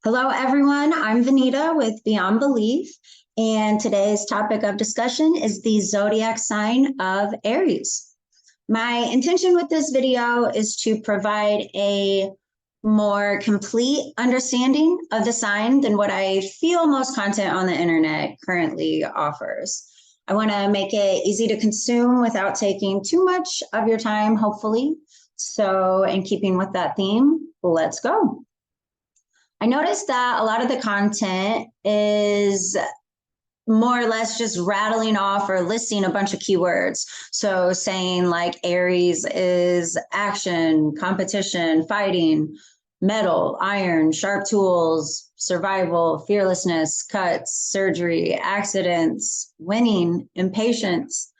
Hello, everyone. I'm Vanita with Beyond Belief, and today's topic of discussion is the Zodiac Sign of Aries. My intention with this video is to provide a more complete understanding of the sign than what I feel most content on the internet currently offers. I want to make it easy to consume without taking too much of your time, hopefully. So, in keeping with that theme, let's go. I noticed that a lot of the content is more or less just rattling off or listing a bunch of keywords. So saying like Aries is action, competition, fighting, metal, iron, sharp tools, survival, fearlessness, cuts, surgery, accidents, winning, impatience,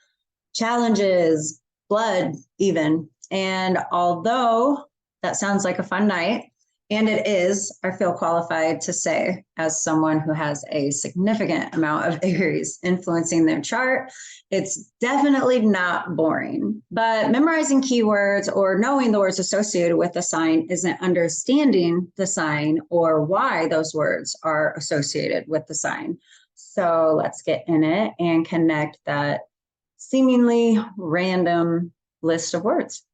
challenges, blood even. And although that sounds like a fun night, and it is, I feel qualified to say, as someone who has a significant amount of Aries influencing their chart, it's definitely not boring. But memorizing keywords or knowing the words associated with the sign isn't understanding the sign or why those words are associated with the sign. So let's get in it and connect that seemingly random list of words.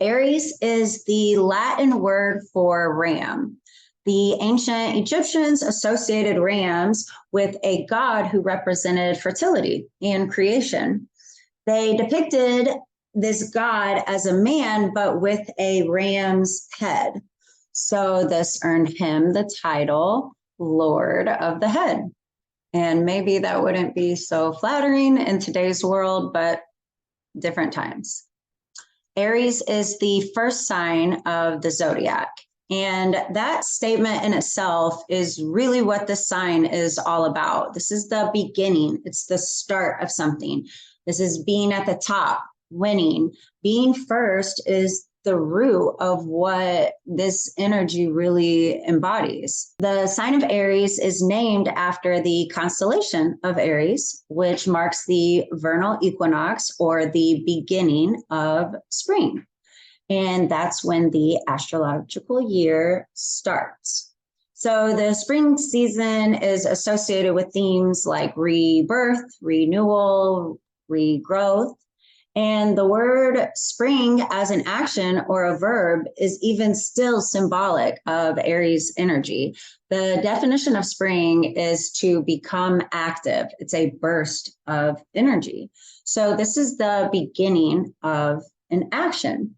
Aries is the Latin word for ram. The ancient Egyptians associated rams with a god who represented fertility and creation. They depicted this god as a man, but with a ram's head. So this earned him the title Lord of the Head. And maybe that wouldn't be so flattering in today's world, but different times. Aries is the first sign of the zodiac. And that statement in itself is really what the sign is all about. This is the beginning. It's the start of something. This is being at the top, winning. Being first is the root of what this energy really embodies. The sign of Aries is named after the constellation of Aries, which marks the vernal equinox or the beginning of spring. And that's when the astrological year starts. So the spring season is associated with themes like rebirth, renewal, regrowth. And the word spring as an action or a verb is even still symbolic of Aries energy. The definition of spring is to become active. It's a burst of energy. So this is the beginning of an action.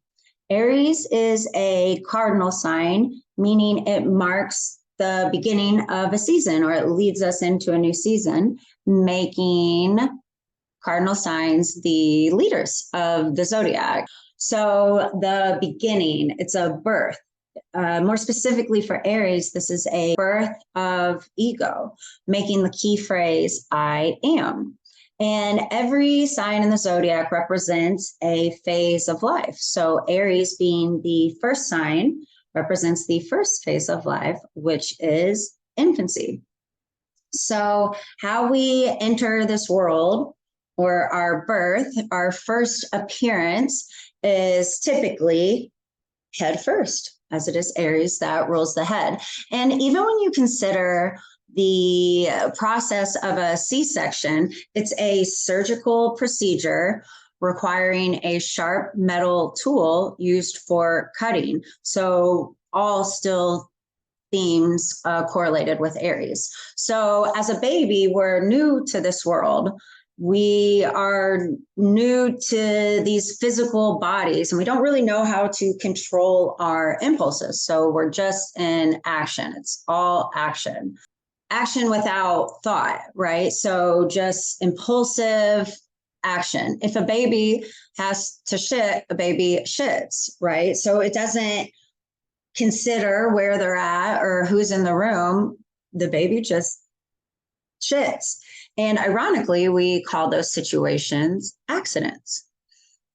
Aries is a cardinal sign, meaning it marks the beginning of a season, or it leads us into a new season, making cardinal signs the leaders of the zodiac. So the beginning, it's a birth. More specifically for Aries, this is a birth of ego, making the key phrase, I am. And every sign in the zodiac represents a phase of life. So Aries being the first sign represents the first phase of life, which is infancy. So how we enter this world, or our birth, our first appearance is typically head first, as it is Aries that rules the head. And even when you consider the process of a C-section, it's a surgical procedure requiring a sharp metal tool used for cutting. So all still themes correlated with Aries. So as a baby, we're new to this world. We are new to these physical bodies and we don't really know how to control our impulses. So we're just in action. It's all action. Action without thought, right? So just impulsive action. If a baby has to shit, a baby shits, right? So it doesn't consider where they're at or who's in the room. The baby just shits. And ironically, we call those situations accidents.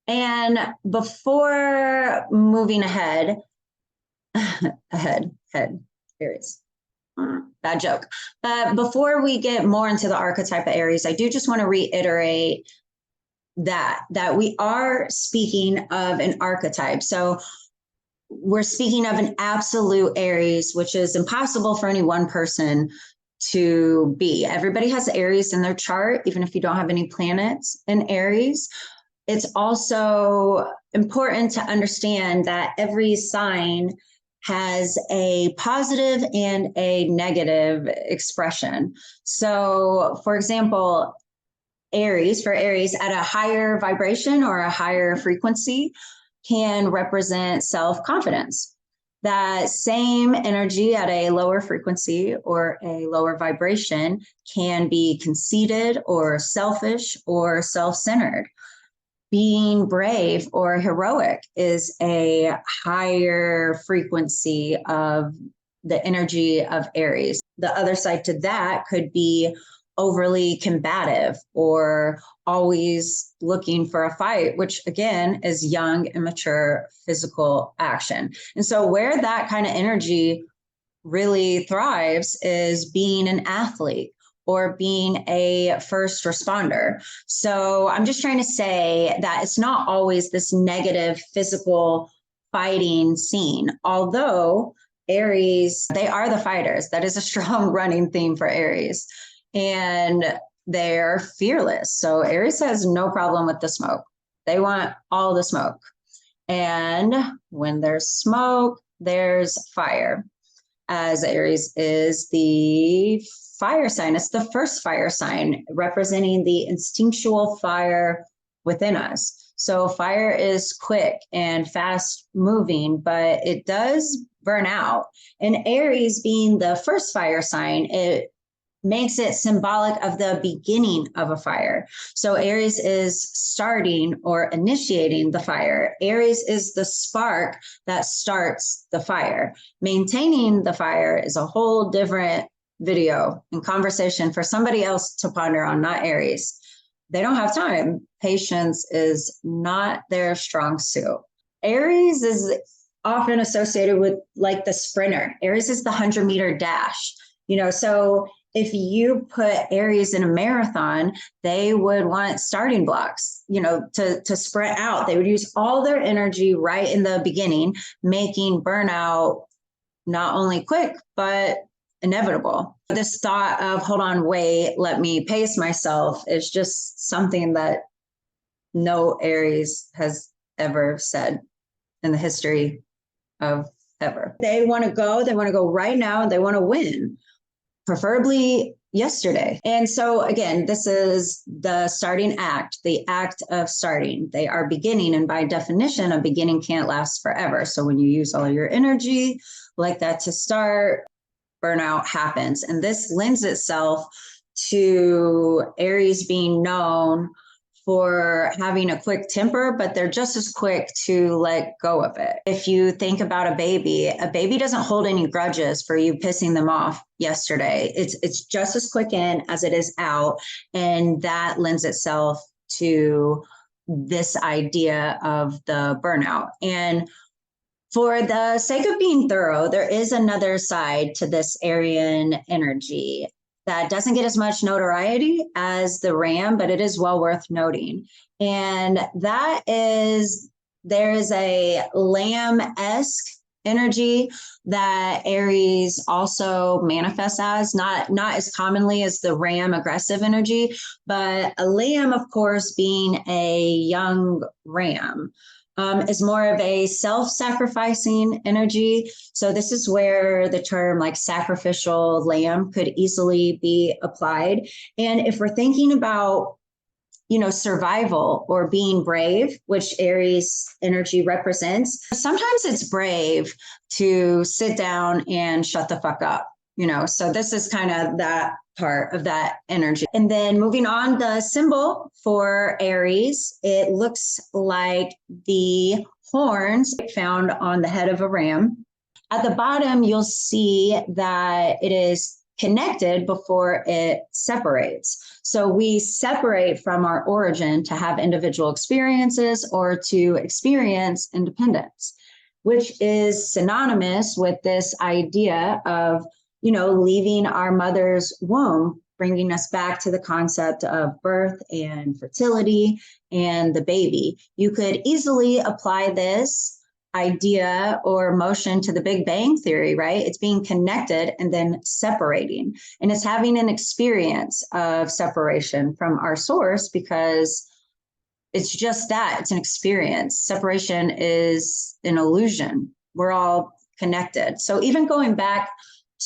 And before moving ahead, Aries, bad joke. But before we get more into the archetype of Aries, I do just want to reiterate that we are speaking of an archetype. So we're speaking of an absolute Aries, which is impossible for any one person to be. Everybody has Aries in their chart, even if you don't have any planets in Aries. It's also important to understand that every sign has a positive and a negative expression. So, for example, Aries, for Aries, at a higher vibration or a higher frequency can represent self-confidence. That same energy at a lower frequency or a lower vibration can be conceited or selfish or self-centered. Being brave or heroic is a higher frequency of the energy of Aries. The other side to that could be overly combative or always looking for a fight, which again is young, immature physical action. And so where that kind of energy really thrives is being an athlete or being a first responder. So I'm just trying to say that it's not always this negative physical fighting scene, although Aries, they are the fighters. That is a strong running theme for Aries. And they're fearless. So Aries has no problem with the smoke. They want all the smoke. And when there's smoke, there's fire, as Aries is the fire sign. It's the first fire sign, representing the instinctual fire within us. So fire is quick and fast moving, but it does burn out. And Aries being the first fire sign, it makes it symbolic of the beginning of a fire. So Aries is starting or initiating the fire. Aries is the spark that starts the fire. Maintaining the fire is a whole different video and conversation for somebody else to ponder on, not Aries. They don't have time. Patience is not their strong suit. Aries is often associated with like the sprinter. Aries is the 100-meter dash. So if you put Aries in a marathon, they would want starting blocks, to sprint out. They would use all their energy right in the beginning, making burnout not only quick, but inevitable. This thought of, hold on, wait, let me pace myself is just something that no Aries has ever said in the history of ever. They want to go right now. They want to win, preferably yesterday. And so again, this is the starting act, the act of starting. They are beginning. And by definition, a beginning can't last forever. So when you use all your energy like that to start, burnout happens. And this lends itself to Aries being known for having a quick temper, but they're just as quick to let go of it. If you think about a baby doesn't hold any grudges for you pissing them off yesterday. It's just as quick in as it is out. And that lends itself to this idea of the burnout. And for the sake of being thorough, there is another side to this Arian energy that doesn't get as much notoriety as the Ram, but it is well worth noting. And that is, there is a Lamb-esque energy that Aries also manifests as, not as commonly as the Ram aggressive energy, but a Lamb, of course, being a young ram. Is more of a self-sacrificing energy. So this is where the term like sacrificial lamb could easily be applied. And if we're thinking about, survival or being brave, which Aries energy represents, sometimes it's brave to sit down and shut the fuck up. So this is kind of that part of that energy. And then moving on, the symbol for Aries, it looks like the horns found on the head of a ram. At the bottom, you'll see that it is connected before it separates. So we separate from our origin to have individual experiences or to experience independence, which is synonymous with this idea of leaving our mother's womb, bringing us back to the concept of birth and fertility and the baby. You could easily apply this idea or motion to the Big Bang Theory, right? It's being connected and then separating. And it's having an experience of separation from our source because it's just that, it's an experience. Separation is an illusion. We're all connected. So even going back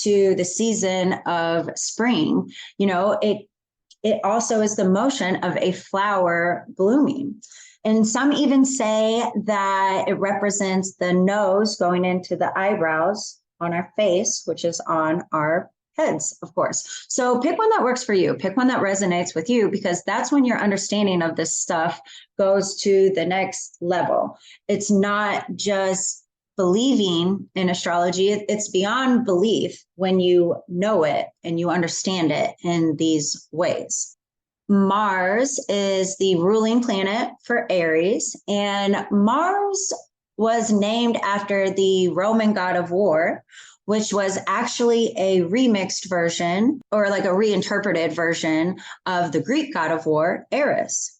to the season of spring, it also is the motion of a flower blooming. And some even say that it represents the nose going into the eyebrows on our face, which is on our heads, of course. So pick one that works for you. Pick one that resonates with you, because that's when your understanding of this stuff goes to the next level. It's not just believing in astrology. It's beyond belief when you know it and you understand it in these ways. Mars is the ruling planet for Aries, and Mars was named after the Roman god of war, which was actually a remixed version, or like a reinterpreted version of the Greek god of war, Eris.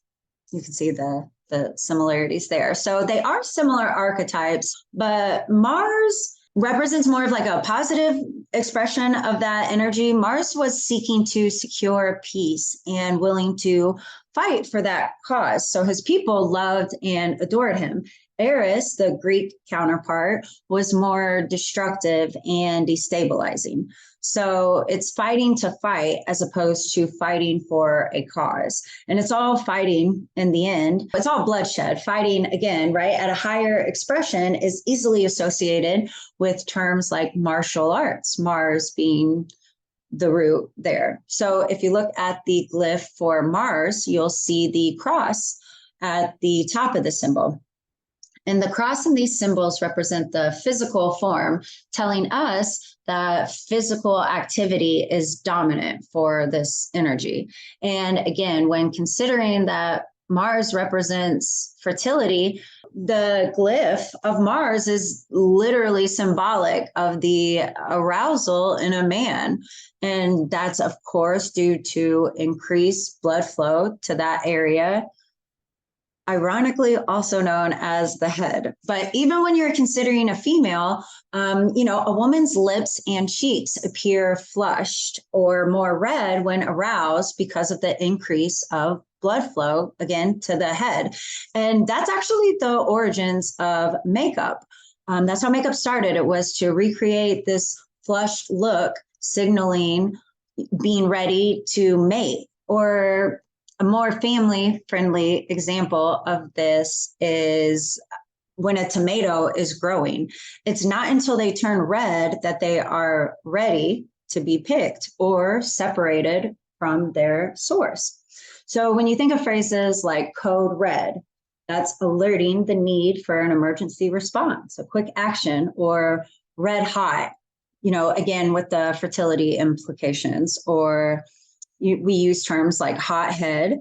You can see the similarities there. So they are similar archetypes, but Mars represents more of like a positive expression of that energy. Mars was seeking to secure peace and willing to fight for that cause. So his people loved and adored him. Eris, the Greek counterpart, was more destructive and destabilizing. So it's fighting to fight as opposed to fighting for a cause. And it's all fighting in the end. It's all bloodshed. Fighting, again, right, at a higher expression is easily associated with terms like martial arts, Mars being the root there. So if you look at the glyph for Mars, you'll see the cross at the top of the symbol. And the cross and these symbols represent the physical form, telling us that physical activity is dominant for this energy. And again, when considering that Mars represents fertility, the glyph of Mars is literally symbolic of the arousal in a man. And that's, of course, due to increased blood flow to that area, ironically also known as the head. But even when you're considering a female, a woman's lips and cheeks appear flushed or more red when aroused because of the increase of blood flow, again, to the head. And that's actually the origins of makeup. That's how makeup started. It was to recreate this flushed look, signaling being ready to mate. Or a more family-friendly example of this is when a tomato is growing. It's not until they turn red that they are ready to be picked or separated from their source. So when you think of phrases like code red, that's alerting the need for an emergency response, a quick action, or red hot, again, with the fertility implications. Or we use terms like hot head,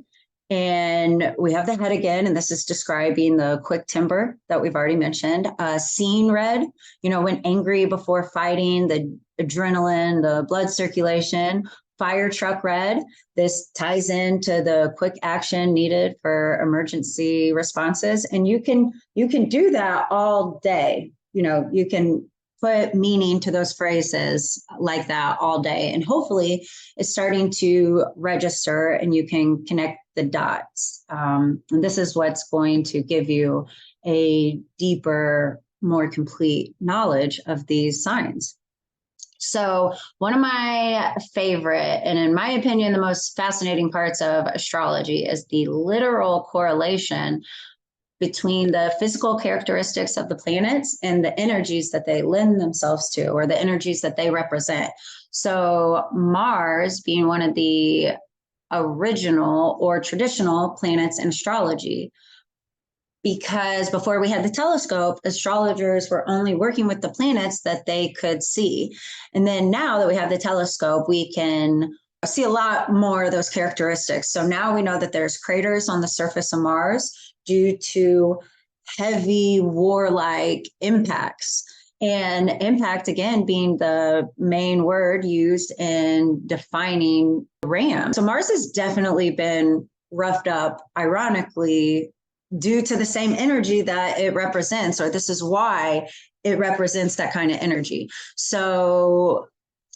and we have the head again, and this is describing the quick temper that we've already mentioned. Scene red, when angry before fighting, the adrenaline, the blood circulation. Fire truck red, this ties into the quick action needed for emergency responses. And you can do that all day. You can put meaning to those phrases like that all day. And hopefully it's starting to register and you can connect the dots. And this is what's going to give you a deeper, more complete knowledge of these signs. So one of my favorite, and in my opinion, the most fascinating parts of astrology is the literal correlation between the physical characteristics of the planets and the energies that they lend themselves to, or the energies that they represent. So Mars being one of the original or traditional planets in astrology, because before we had the telescope, astrologers were only working with the planets that they could see. And then now that we have the telescope, we can see a lot more of those characteristics. So now we know that there's craters on the surface of Mars due to heavy warlike impacts. And impact, again, being the main word used in defining RAM. So Mars has definitely been roughed up, ironically, due to the same energy that it represents, or this is why it represents that kind of energy. So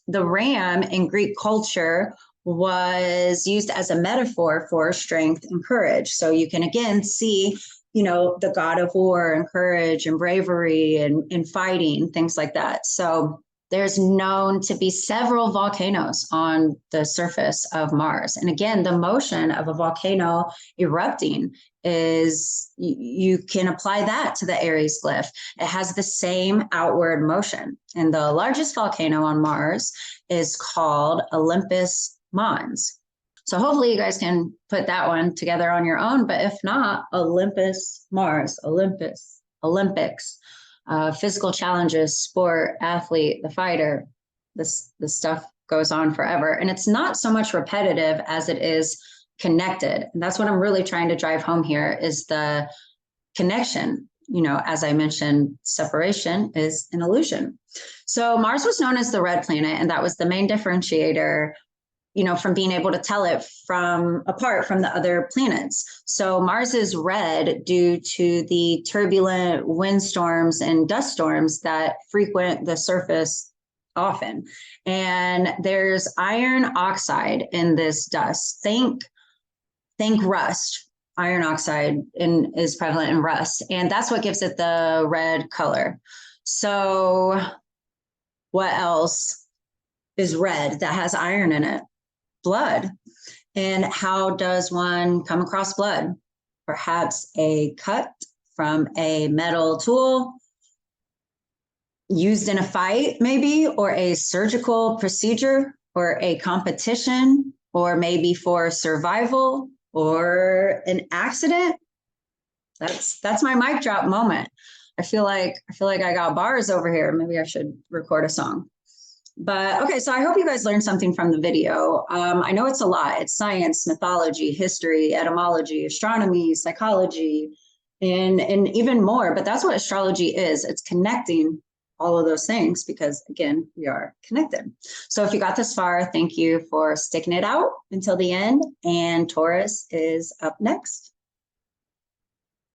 the ram in Greek culture was used as a metaphor for strength and courage. So you can again see, the god of war and courage and bravery and fighting, things like that. So there's known to be several volcanoes on the surface of Mars. And again, the motion of a volcano erupting is, you can apply that to the Aries glyph. It has the same outward motion. And the largest volcano on Mars is called Olympus Mons. So hopefully you guys can put that one together on your own. But if not, Olympus Mars, Olympics. Physical challenges, sport, athlete, the fighter, this stuff goes on forever. And it's not so much repetitive as it is connected. And that's what I'm really trying to drive home here, is the connection. As I mentioned, separation is an illusion. So Mars was known as the red planet, and that was the main differentiator, from being able to tell it apart from the other planets. So Mars is red due to the turbulent windstorms and dust storms that frequent the surface often. And there's iron oxide in this dust. Think rust. Iron oxide is prevalent in rust, and that's what gives it the red color. So what else is red that has iron in it? Blood. And how does one come across blood? Perhaps a cut from a metal tool used in a fight, maybe, or a surgical procedure, or a competition, or maybe for survival, or an accident. That's my mic drop moment. I feel like I got bars over here. Maybe I should record a song. But okay, so I hope you guys learned something from the video. I know it's a lot. It's science, mythology, history, etymology, astronomy, psychology, and even more. But that's what astrology is. It's connecting all of those things because, again, we are connected. So if you got this far, thank you for sticking it out until the end. And Taurus is up next.